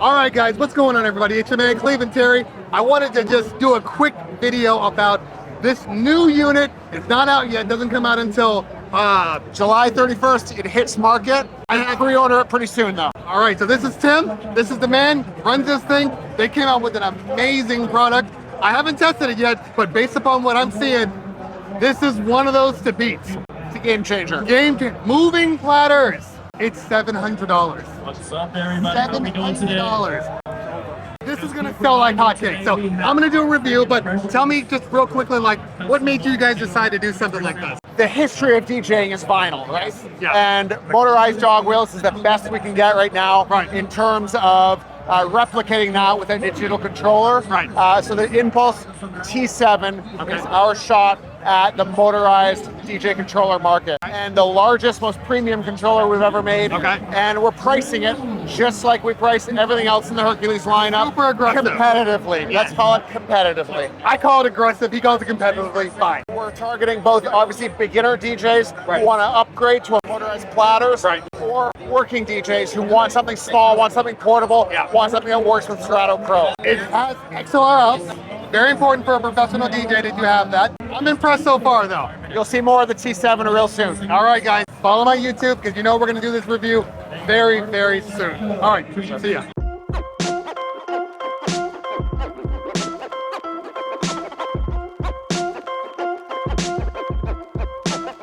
All right, guys, what's going on, everybody? It's your man, Cleveland Terry. I wanted to just do a quick video about this new unit. It's not out yet. It doesn't come out until July 31st, it hits market. I can pre-order it pretty soon, though. All right, so this is Tim. This is the man, runs this thing. They came out with an amazing product. I haven't tested it yet, but based upon what I'm seeing, this is one of those to beat. It's a game changer. Moving platters. It's $700. What's up, everybody? How are we doing today? $700. This is gonna sell like hotcakes. So I'm gonna do a review, but tell me just real quickly, like, what made you guys decide to do something like this? The history of DJing is vinyl, right? Yeah. And motorized jog wheels is the best we can get right now, Right. in terms of replicating that with a digital controller. Right. So the Impulse T7 is our shot at the motorized DJ controller market, and the largest, most premium controller we've ever made. Okay. And we're pricing it just like we price everything else in the Hercules lineup. Super aggressive. Competitively. Let's call it competitively. I call it aggressive, he calls it competitively, fine. We're targeting both, obviously, beginner DJs Right. who want to upgrade to a motorized platters, Right. or working DJs who want something small, want something portable, Yeah. want something that works with Strato Pro. It has XLR out. Very important for a professional DJ that you have that. I'm impressed so far though. You'll see more of the T7 real soon. All right, guys, follow my YouTube because you know we're gonna do this review very, very soon. All right, see ya.